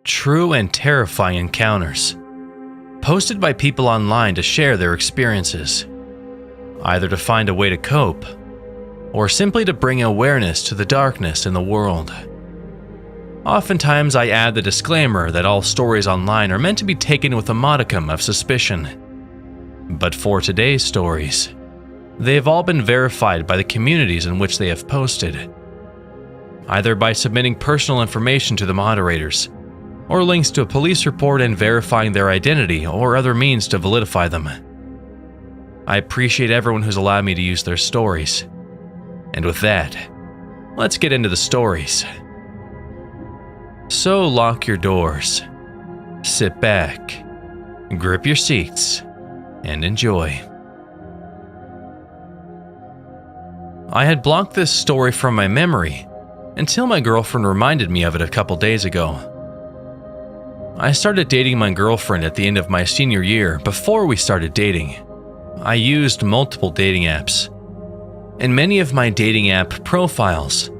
True and terrifying encounters, posted by people online to share their experiences, either to find a way to cope, or simply to bring awareness to the darkness in the world. Oftentimes I add the disclaimer that all stories online are meant to be taken with a modicum of suspicion. But for today's stories, they have all been verified by the communities in which they have posted, either by submitting personal information to the moderators, or links to a police report and verifying their identity or other means to validify them. I appreciate everyone who's allowed me to use their stories. And with that, let's get into the stories. So lock your doors, sit back, grip your seats, and enjoy. I had blocked this story from my memory until my girlfriend reminded me of it a couple days ago. I started dating my girlfriend at the end of my senior year. Before we started dating, I used multiple dating apps. In many of my dating app profiles,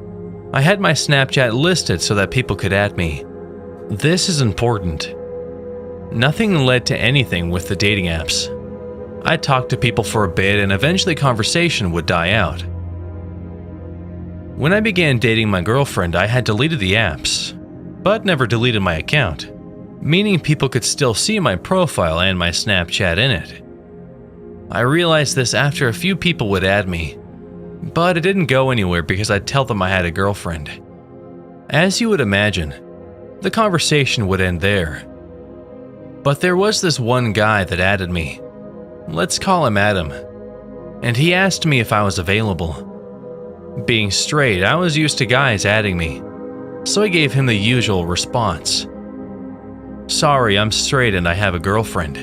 I had my Snapchat listed so that people could add me. This is important. Nothing led to anything with the dating apps. I talked to people for a bit and eventually conversation would die out. When I began dating my girlfriend, I had deleted the apps, but never deleted my account, meaning people could still see my profile and my Snapchat in it. I realized this after a few people would add me, but it didn't go anywhere because I'd tell them I had a girlfriend. As you would imagine, the conversation would end there. But there was this one guy that added me. Let's call him Adam. And he asked me if I was available. Being straight, I was used to guys adding me, so I gave him the usual response. Sorry, I'm straight and I have a girlfriend.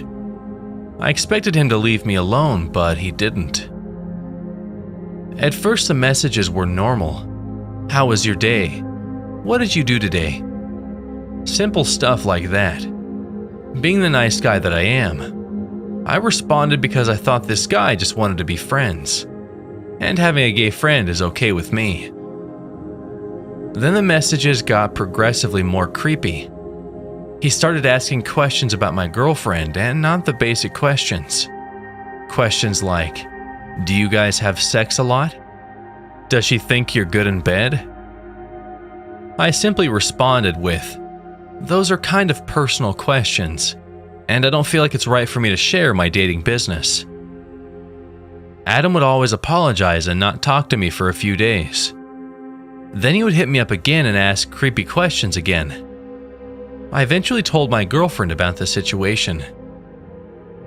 I expected him to leave me alone, but he didn't. At first the messages were normal. How was your day? What did you do today? Simple stuff like that. Being the nice guy that I am, I responded because I thought this guy just wanted to be friends, and having a gay friend is okay with me. Then the messages got progressively more creepy. He started asking questions about my girlfriend, and not the basic questions. Questions like, do you guys have sex a lot? Does she think you're good in bed? I simply responded with, those are kind of personal questions, and I don't feel like it's right for me to share my dating business. Adam would always apologize and not talk to me for a few days. Then he would hit me up again and ask creepy questions again. I eventually told my girlfriend about the situation.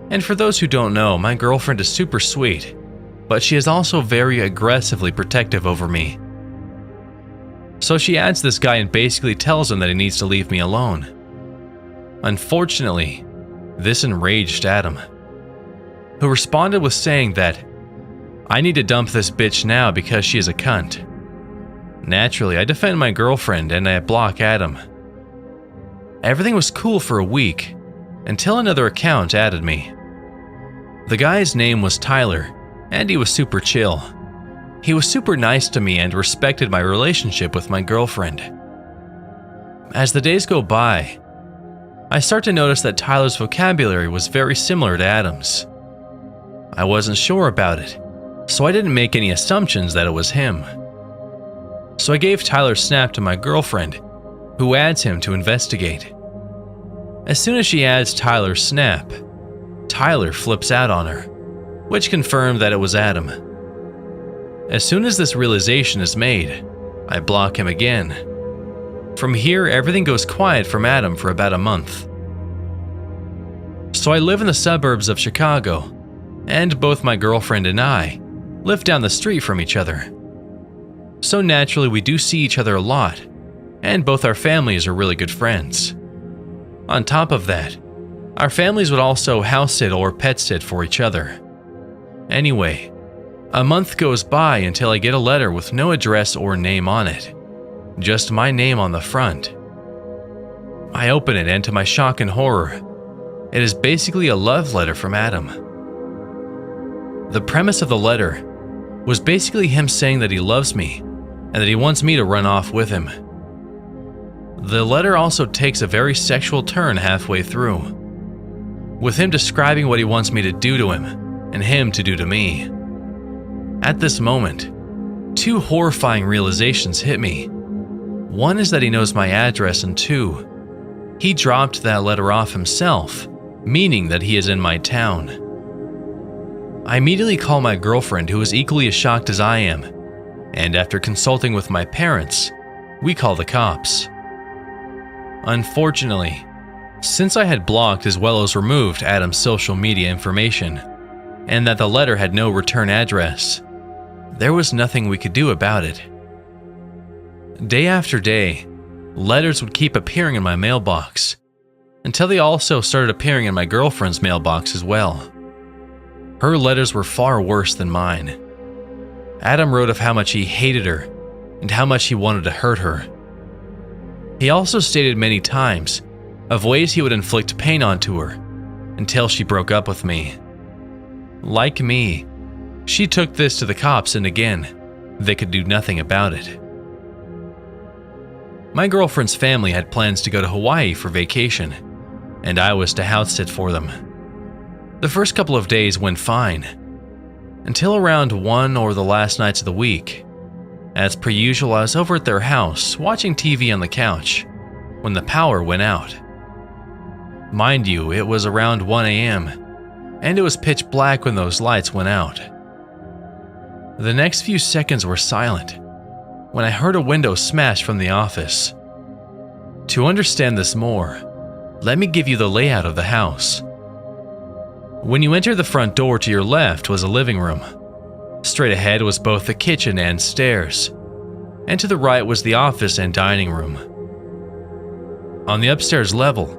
And for those who don't know, my girlfriend is super sweet, but she is also very aggressively protective over me. So she adds this guy and basically tells him that he needs to leave me alone. Unfortunately, this enraged Adam, who responded with saying that I need to dump this bitch now because she is a cunt. Naturally, I defend my girlfriend and I block Adam. Everything was cool for a week, until another account added me. The guy's name was Tyler, and he was super chill. He was super nice to me and respected my relationship with my girlfriend. As the days go by, I start to notice that Tyler's vocabulary was very similar to Adam's. I wasn't sure about it, so I didn't make any assumptions that it was him. So I gave Tyler's snap to my girlfriend, who adds him to investigate. As soon as she adds Tyler's snap, Tyler flips out on her, which confirmed that it was Adam. As soon as this realization is made, I block him again. From here, everything goes quiet from Adam for about a month. So I live in the suburbs of Chicago, and both my girlfriend and I live down the street from each other. So naturally we do see each other a lot, and both our families are really good friends. On top of that, our families would also house sit or pet sit for each other. Anyway, a month goes by until I get a letter with no address or name on it, just my name on the front. I open it and to my shock and horror, it is basically a love letter from Adam. The premise of the letter was basically him saying that he loves me and that he wants me to run off with him. The letter also takes a very sexual turn halfway through, with him describing what he wants me to do to him and him to do to me. At this moment, two horrifying realizations hit me. One is that he knows my address, and two, he dropped that letter off himself, meaning that he is in my town. I immediately call my girlfriend, who is equally as shocked as I am, and after consulting with my parents, we call the cops. Unfortunately, since I had blocked as well as removed Adam's social media information, and that the letter had no return address, there was nothing we could do about it. Day after day, letters would keep appearing in my mailbox, until they also started appearing in my girlfriend's mailbox as well. Her letters were far worse than mine. Adam wrote of how much he hated her and how much he wanted to hurt her. He also stated many times of ways he would inflict pain onto her until she broke up with me. Like me, she took this to the cops, and again, they could do nothing about it. My girlfriend's family had plans to go to Hawaii for vacation, and I was to house sit for them. The first couple of days went fine, until around one or the last nights of the week. As per usual, I was over at their house watching TV on the couch when the power went out. Mind you, it was around 1 a.m., and it was pitch black when those lights went out. The next few seconds were silent when I heard a window smash from the office. To understand this more, let me give you the layout of the house. When you enter the front door, to your left was a living room. Straight ahead was both the kitchen and stairs, and to the right was the office and dining room. On the upstairs level,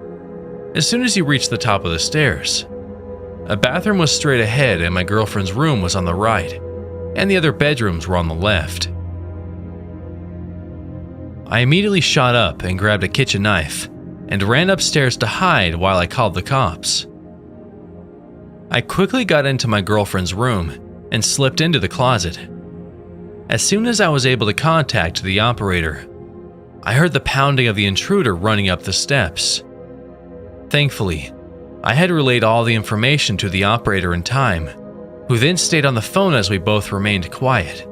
as soon as you reached the top of the stairs, a bathroom was straight ahead, and my girlfriend's room was on the right, and the other bedrooms were on the left. I immediately shot up and grabbed a kitchen knife and ran upstairs to hide while I called the cops. I quickly got into my girlfriend's room and slipped into the closet. As soon as I was able to contact the operator, I heard the pounding of the intruder running up the steps. Thankfully, I had relayed all the information to the operator in time, who then stayed on the phone as we both remained quiet.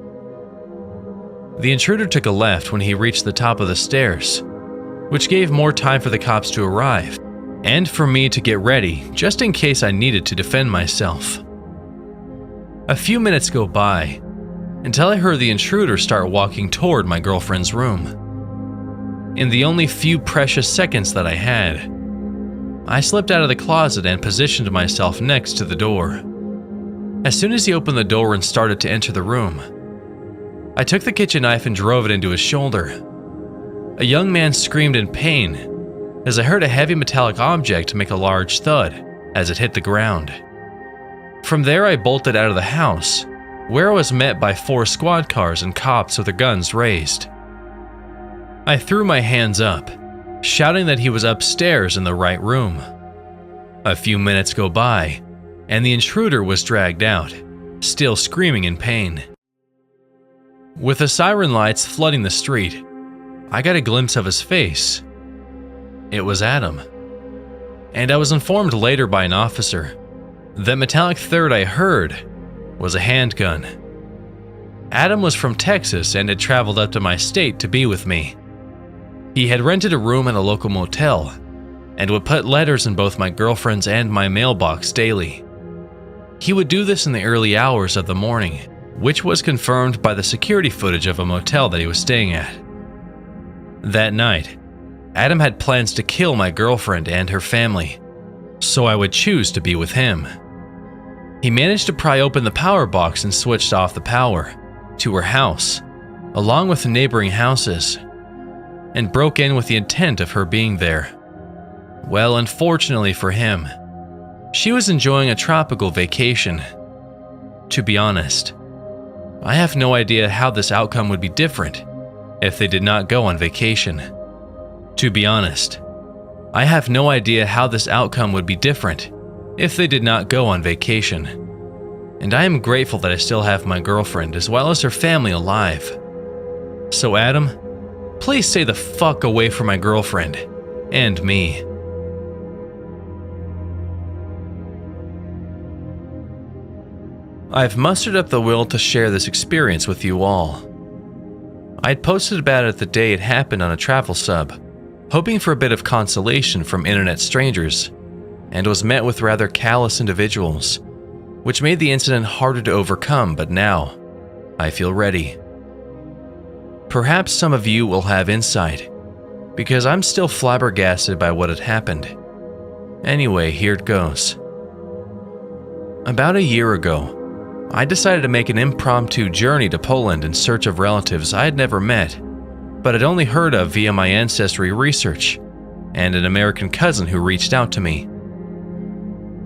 The intruder took a left when he reached the top of the stairs, which gave more time for the cops to arrive and for me to get ready just in case I needed to defend myself. A few minutes go by until I heard the intruder start walking toward my girlfriend's room. In the only few precious seconds that I had, I slipped out of the closet and positioned myself next to the door. As soon as he opened the door and started to enter the room, I took the kitchen knife and drove it into his shoulder. A young man screamed in pain as I heard a heavy metallic object make a large thud as it hit the ground. From there, I bolted out of the house, where I was met by 4 squad cars and cops with their guns raised. I threw my hands up, shouting that he was upstairs in the right room. A few minutes go by, and the intruder was dragged out, still screaming in pain. With the siren lights flooding the street, I got a glimpse of his face. It was Adam. And I was informed later by an officer that metallic thud I heard was a handgun. Adam was from Texas and had traveled up to my state to be with me. He had rented a room at a local motel and would put letters in both my girlfriend's and my mailbox daily. He would do this in the early hours of the morning, which was confirmed by the security footage of a motel that he was staying at. That night, Adam had plans to kill my girlfriend and her family, so I would choose to be with him. He managed to pry open the power box and switched off the power to her house, along with the neighboring houses, and broke in with the intent of her being there. Well, unfortunately for him, she was enjoying a tropical vacation. To be honest, I have no idea how this outcome would be different if they did not go on vacation. To be honest, I have no idea how this outcome would be different if they did not go on vacation. And I am grateful that I still have my girlfriend as well as her family alive. So Adam, Please stay the fuck away from my girlfriend. And me. I've mustered up the will to share this experience with you all. I'd posted about it the day it happened on a travel sub, hoping for a bit of consolation from internet strangers, and was met with rather callous individuals, which made the incident harder to overcome, but now, I feel ready. Perhaps some of you will have insight, because I'm still flabbergasted by what had happened. Anyway, here it goes. About a year ago, I decided to make an impromptu journey to Poland in search of relatives I had never met, but had only heard of via my ancestry research, and an American cousin who reached out to me.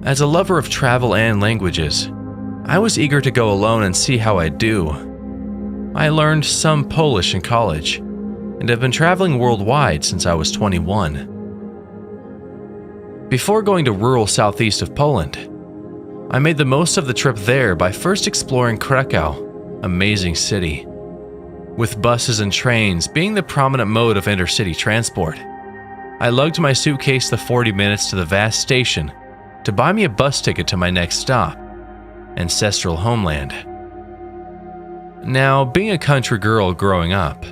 As a lover of travel and languages, I was eager to go alone and see how I'd do. I learned some Polish in college, and have been traveling worldwide since I was 21. Before going to rural southeast of Poland, I made the most of the trip there by first exploring Krakow, amazing city, with buses and trains being the prominent mode of intercity transport. I lugged my suitcase the 40 minutes to the vast station to buy me a bus ticket to my next stop, ancestral homeland. Now, being a country girl growing up,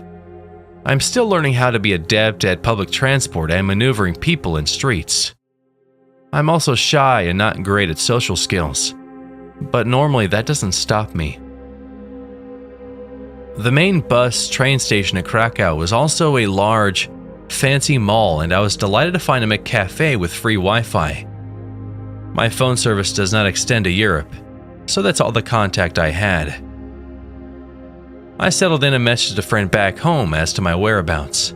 I'm still learning how to be adept at public transport and maneuvering people in streets. I'm also shy and not great at social skills, but normally that doesn't stop me. The main bus train station in Krakow was also a large, fancy mall, and I was delighted to find a McCafe with free Wi-Fi. My phone service does not extend to Europe, so that's all the contact I had. I settled in and messaged a friend back home as to my whereabouts.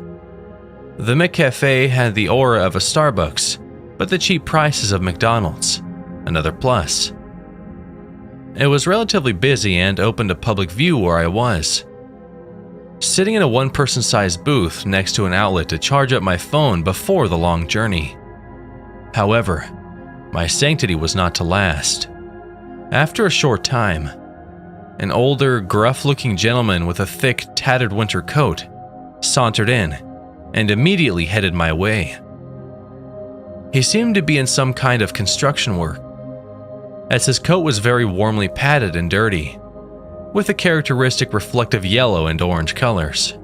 The McCafe had the aura of a Starbucks, but the cheap prices of McDonald's, another plus. It was relatively busy and open to public view where I was, sitting in a one-person-sized booth next to an outlet to charge up my phone before the long journey. However, my sanctity was not to last. After a short time, an older, gruff-looking gentleman with a thick, tattered winter coat sauntered in and immediately headed my way. He seemed to be in some kind of construction work, as his coat was very warmly padded and dirty, with the characteristic reflective yellow and orange colors.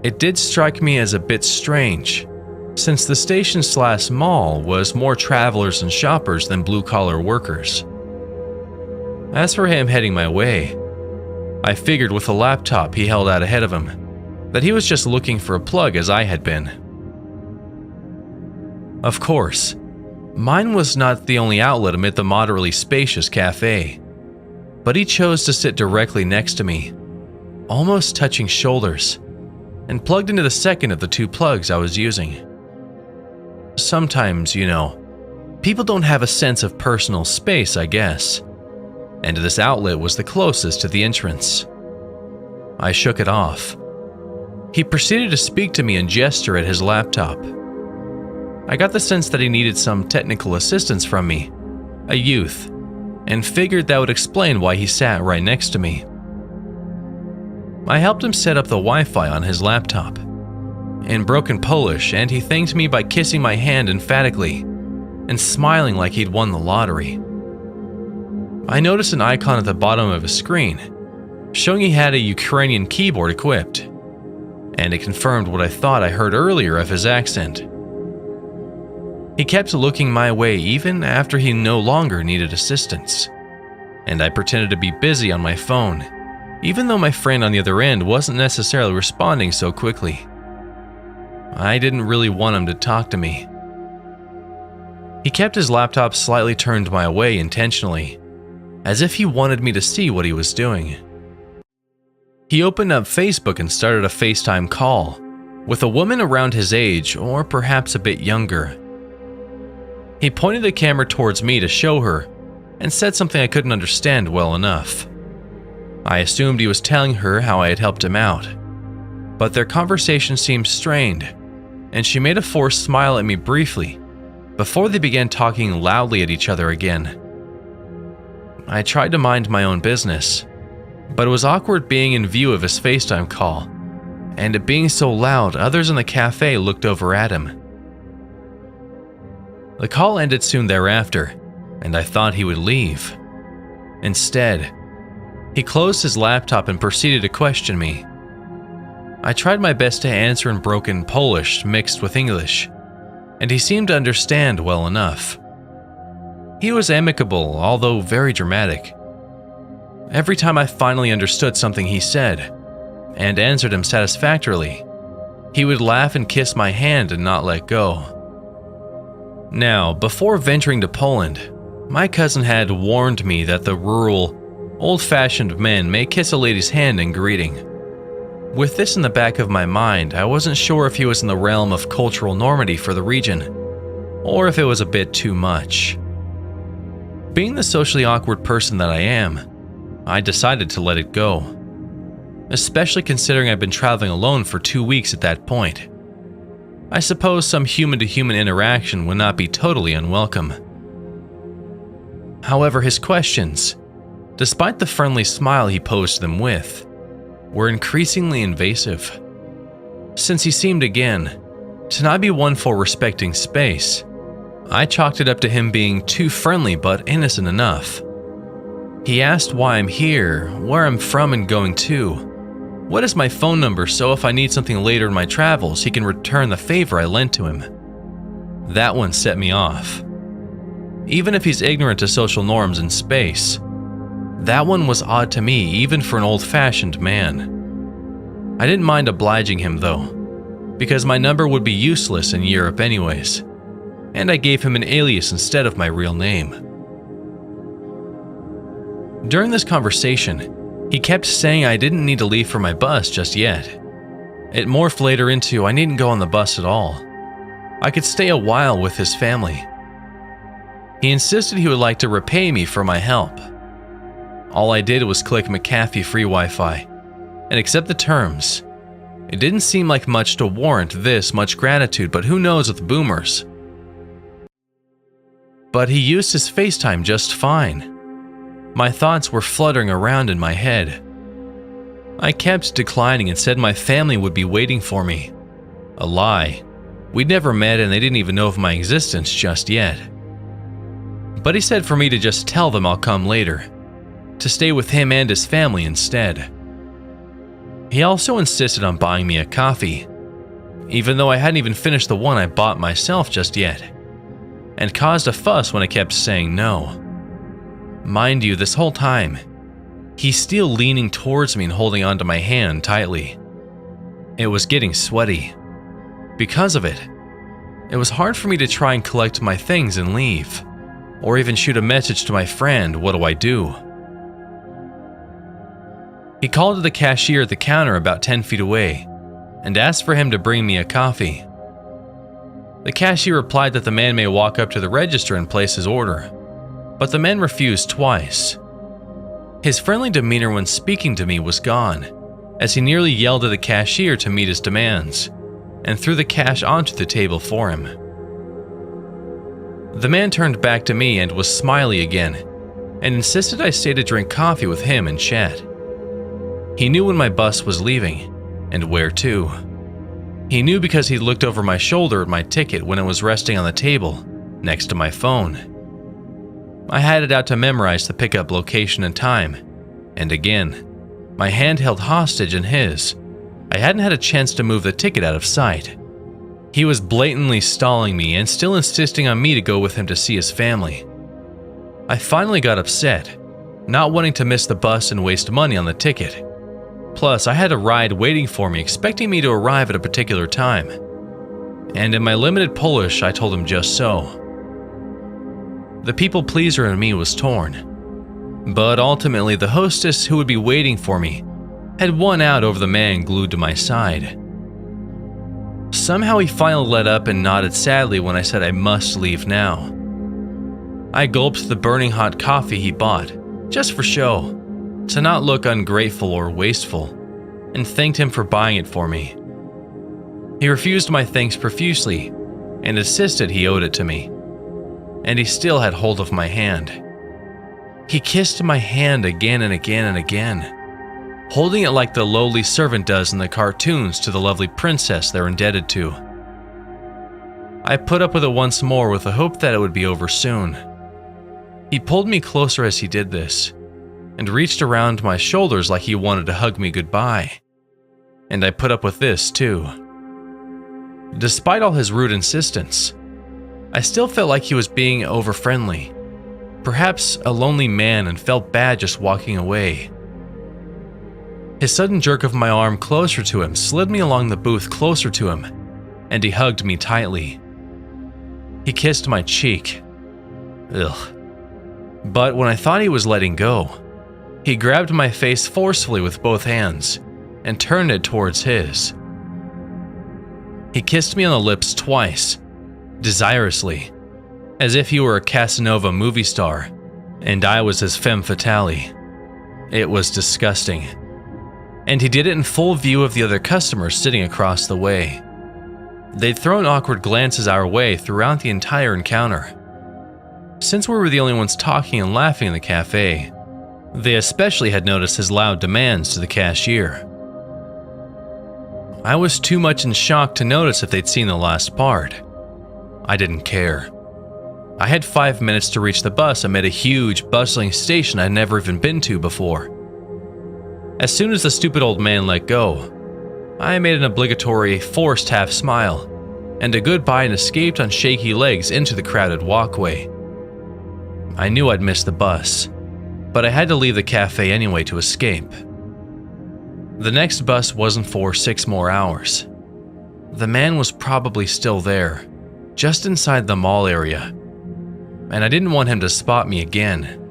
It did strike me as a bit strange, since the station/mall was more travelers and shoppers than blue-collar workers. As for him heading my way, I figured with the laptop he held out ahead of him that he was just looking for a plug as I had been. Of course, mine was not the only outlet amid the moderately spacious cafe, but he chose to sit directly next to me, almost touching shoulders, and plugged into the second of the two plugs I was using. Sometimes, people don't have a sense of personal space, I guess, and this outlet was the closest to the entrance. I shook it off. He proceeded to speak to me and gesture at his laptop. I got the sense that he needed some technical assistance from me, a youth, and figured that would explain why he sat right next to me. I helped him set up the Wi-Fi on his laptop. In broken Polish, and he thanked me by kissing my hand emphatically and smiling like he'd won the lottery. I noticed an icon at the bottom of his screen, showing he had a Ukrainian keyboard equipped, and it confirmed what I thought I heard earlier of his accent. He kept looking my way even after he no longer needed assistance, and I pretended to be busy on my phone, even though my friend on the other end wasn't necessarily responding so quickly. I didn't really want him to talk to me. He kept his laptop slightly turned my way intentionally, as if he wanted me to see what he was doing. He opened up Facebook and started a FaceTime call with a woman around his age, or perhaps a bit younger. He pointed the camera towards me to show her and said something I couldn't understand well enough. I assumed he was telling her how I had helped him out, but their conversation seemed strained, and she made a forced smile at me briefly before they began talking loudly at each other again. I tried to mind my own business, but it was awkward being in view of his FaceTime call, and it being so loud, others in the cafe looked over at him. The call ended soon thereafter, and I thought he would leave. Instead, he closed his laptop and proceeded to question me. I tried my best to answer in broken Polish mixed with English, and he seemed to understand well enough. He was amicable, although very dramatic. Every time I finally understood something he said, and answered him satisfactorily, he would laugh and kiss my hand and not let go. Now, before venturing to Poland, my cousin had warned me that the rural, old-fashioned men may kiss a lady's hand in greeting. With this in the back of my mind, I wasn't sure if he was in the realm of cultural normity for the region, or if it was a bit too much. Being the socially awkward person that I am, I decided to let it go, especially considering I'd been traveling alone for 2 weeks at that point. I suppose some human-to-human interaction would not be totally unwelcome. However, his questions, despite the friendly smile he posed them with, were increasingly invasive. Since he seemed again to not be one for respecting space, I chalked it up to him being too friendly but innocent enough. He asked why I'm here, where I'm from and going to, what is my phone number so if I need something later in my travels, he can return the favor I lent to him. That one set me off. Even if he's ignorant to social norms in space, that one was odd to me even for an old-fashioned man. I didn't mind obliging him though, because my number would be useless in Europe anyways, and I gave him an alias instead of my real name. During this conversation, he kept saying I didn't need to leave for my bus just yet. It morphed later into I needn't go on the bus at all. I could stay a while with his family. He insisted he would like to repay me for my help. All I did was click McAfee free Wi-Fi and accept the terms. It didn't seem like much to warrant this much gratitude, but who knows with boomers. But he used his FaceTime just fine. My thoughts were fluttering around in my head. I kept declining and said my family would be waiting for me. A lie. We'd never met and they didn't even know of my existence just yet. But he said for me to just tell them I'll come later, to stay with him and his family instead. He also insisted on buying me a coffee, even though I hadn't even finished the one I bought myself just yet, and caused a fuss when I kept saying no. Mind you, this whole time, he's still leaning towards me and holding onto my hand tightly. It was getting sweaty. Because of it, it was hard for me to try and collect my things and leave, or even shoot a message to my friend, what do I do? He called to the cashier at the counter about 10 feet away and asked for him to bring me a coffee. The cashier replied that the man may walk up to the register and place his order, but the man refused twice. His friendly demeanor when speaking to me was gone, as he nearly yelled at the cashier to meet his demands, and threw the cash onto the table for him. The man turned back to me and was smiley again, and insisted I stay to drink coffee with him and chat. He knew when my bus was leaving, and where to. He knew because he looked over my shoulder at my ticket when it was resting on the table, next to my phone. I had it out to memorize the pickup location and time, and again, my hand held hostage in his. I hadn't had a chance to move the ticket out of sight. He was blatantly stalling me and still insisting on me to go with him to see his family. I finally got upset, not wanting to miss the bus and waste money on the ticket. Plus, I had a ride waiting for me, expecting me to arrive at a particular time. And in my limited Polish, I told him just so. The people pleaser in me was torn. But ultimately, the hostess who would be waiting for me had won out over the man glued to my side. Somehow he finally let up and nodded sadly when I said I must leave now. I gulped the burning hot coffee he bought, just for show, to not look ungrateful or wasteful, and thanked him for buying it for me. He refused my thanks profusely and insisted he owed it to me. And he still had hold of my hand. He kissed my hand again and again and again. holding it like the lowly servant does in the cartoons to the lovely princess they're indebted to. I put up with it once more with the hope that it would be over soon. He pulled me closer as he did this, and reached around my shoulders like he wanted to hug me goodbye. And I put up with this too. Despite all his rude insistence, I still felt like he was being over-friendly, perhaps a lonely man, and felt bad just walking away. His sudden jerk of my arm closer to him slid me along the booth closer to him, and he hugged me tightly. He kissed my cheek. Ugh. But when I thought he was letting go, he grabbed my face forcefully with both hands and turned it towards his. He kissed me on the lips twice, desirously, as if he were a Casanova movie star and I was his femme fatale. It was disgusting. And he did it in full view of the other customers sitting across the way. They'd thrown awkward glances our way throughout the entire encounter. Since we were the only ones talking and laughing in the cafe, they especially had noticed his loud demands to the cashier. I was too much in shock to notice if they'd seen the last part. I didn't care. I had 5 minutes to reach the bus amid a huge, bustling station I'd never even been to before. As soon as the stupid old man let go, I made an obligatory, forced half smile and a goodbye and escaped on shaky legs into the crowded walkway. I knew I'd missed the bus, but I had to leave the cafe anyway to escape. The next bus wasn't for 6 more hours. The man was probably still there, just inside the mall area, and I didn't want him to spot me again.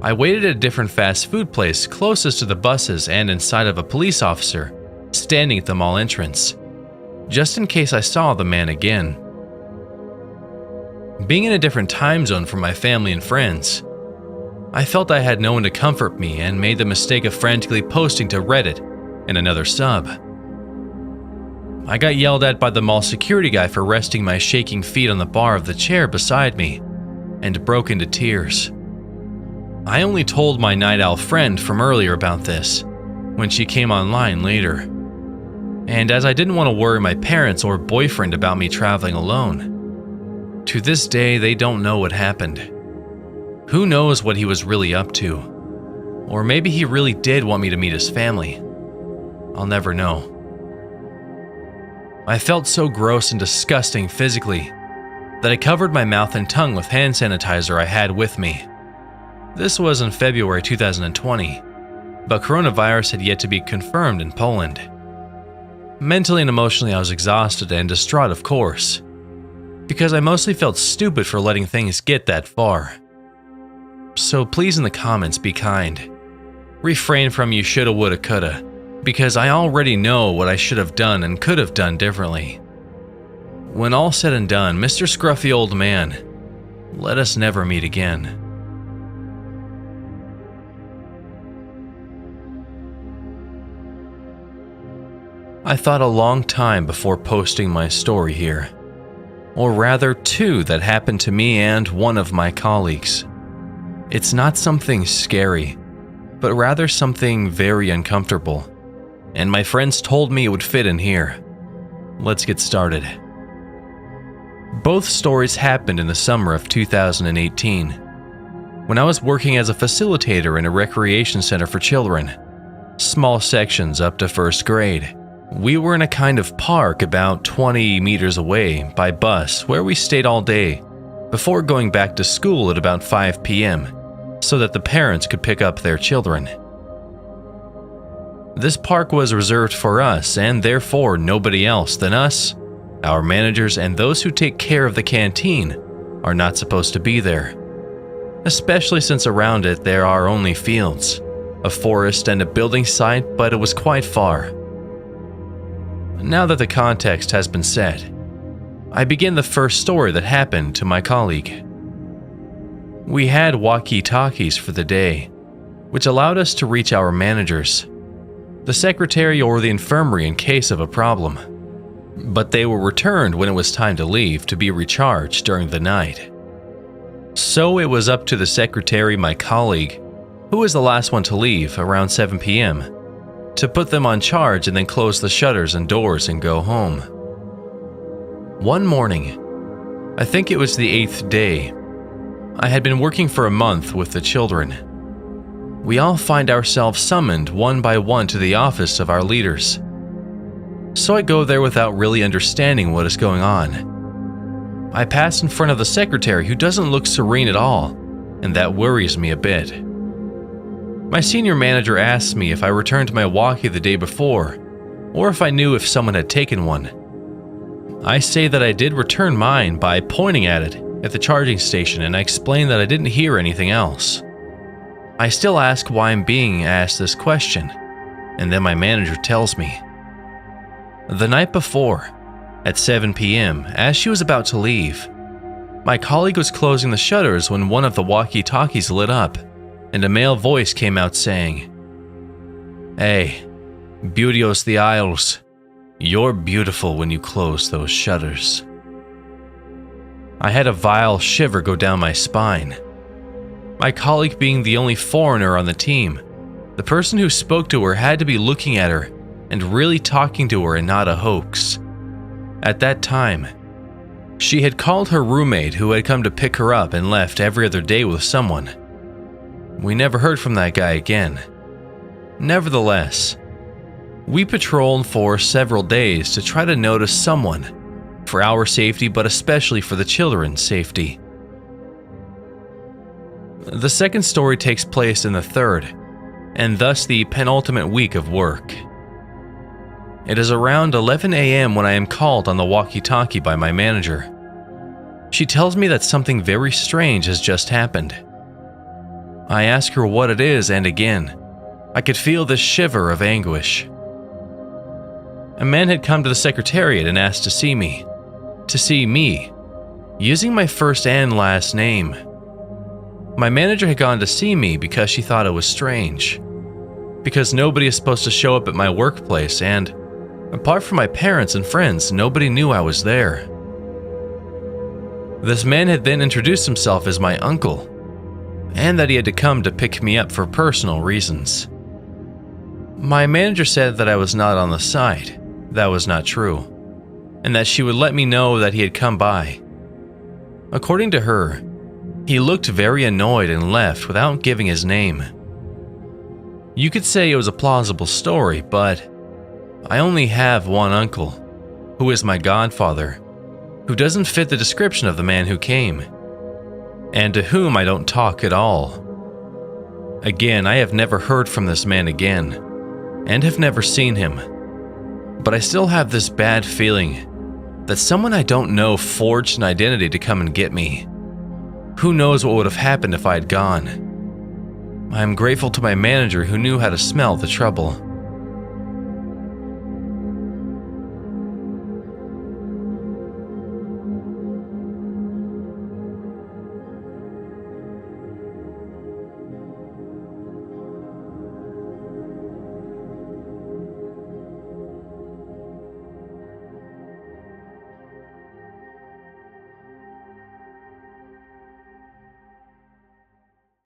I waited at a different fast food place closest to the buses and inside of a police officer standing at the mall entrance, just in case I saw the man again. Being in a different time zone from my family and friends, I felt I had no one to comfort me and made the mistake of frantically posting to Reddit and another sub. I got yelled at by the mall security guy for resting my shaking feet on the bar of the chair beside me and broke into tears. I only told my night owl friend from earlier about this when she came online later. And as I didn't want to worry my parents or boyfriend about me traveling alone, to this day, they don't know what happened. Who knows what he was really up to? Or maybe he really did want me to meet his family. I'll never know. I felt so gross and disgusting physically that I covered my mouth and tongue with hand sanitizer I had with me. This was in February 2020, but coronavirus had yet to be confirmed in Poland. Mentally and emotionally, I was exhausted and distraught, of course, because I mostly felt stupid for letting things get that far. So please in the comments be kind. Refrain from you shoulda, woulda, coulda, because I already know what I should have done and could have done differently. When all said and done, Mr. Scruffy Old Man, let us never meet again. I thought a long time before posting my story here. Or rather, 2 that happened to me and one of my colleagues. It's not something scary, but rather something very uncomfortable, and my friends told me it would fit in here. Let's get started. Both stories happened in the summer of 2018, when I was working as a facilitator in a recreation center for children, small sections up to 1st grade. We were in a kind of park about 20 meters away by bus where we stayed all day before going back to school at about 5 p.m. so that the parents could pick up their children. This park was reserved for us and therefore nobody else than us, our managers, and those who take care of the canteen are not supposed to be there, especially since around it there are only fields, a forest, and a building site, but it was quite far. Now that the context has been set, I begin the first story that happened to my colleague. We had walkie-talkies for the day, which allowed us to reach our managers, the secretary, or the infirmary in case of a problem. But they were returned when it was time to leave to be recharged during the night. So it was up to the secretary, my colleague, who was the last one to leave around 7 p.m., to put them on charge and then close the shutters and doors and go home. One morning, I think it was the 8th day, I had been working for a month with the children. We all find ourselves summoned one by one to the office of our leaders. So I go there without really understanding what is going on. I pass in front of the secretary who doesn't look serene at all, and that worries me a bit. My senior manager asks me if I returned my walkie the day before, or if I knew if someone had taken one. I say that I did return mine by pointing at it at the charging station, and I explain that I didn't hear anything else. I still ask why I'm being asked this question, and then my manager tells me. The night before, at 7 p.m., as she was about to leave, my colleague was closing the shutters when one of the walkie-talkies lit up, and a male voice came out saying, "Hey, Beautios the Isles, you're beautiful when you close those shutters." I had a vile shiver go down my spine. My colleague being the only foreigner on the team, the person who spoke to her had to be looking at her and really talking to her and not a hoax. At that time, she had called her roommate who had come to pick her up and left every other day with someone. We never heard from that guy again. Nevertheless, we patrolled for several days to try to notice someone, for our safety but especially for the children's safety. The second story takes place in the third, and thus the penultimate week of work. It is around 11 a.m. when I am called on the walkie-talkie by my manager. She tells me that something very strange has just happened. I ask her what it is, and again, I could feel the shiver of anguish. A man had come to the secretariat and asked to see me, using my first and last name. My manager had gone to see me because she thought it was strange, because nobody is supposed to show up at my workplace, and apart from my parents and friends, nobody knew I was there. This man had then introduced himself as my uncle, and that he had to come to pick me up for personal reasons. My manager said that I was not on the site. That was not true, and that she would let me know that he had come by. According to her, he looked very annoyed and left without giving his name. You could say it was a plausible story, but I only have one uncle, who is my godfather, who doesn't fit the description of the man who came, and to whom I don't talk at all. Again, I have never heard from this man again, and have never seen him, but I still have this bad feeling that someone I don't know forged an identity to come and get me. Who knows what would have happened if I had gone? I am grateful to my manager who knew how to smell the trouble.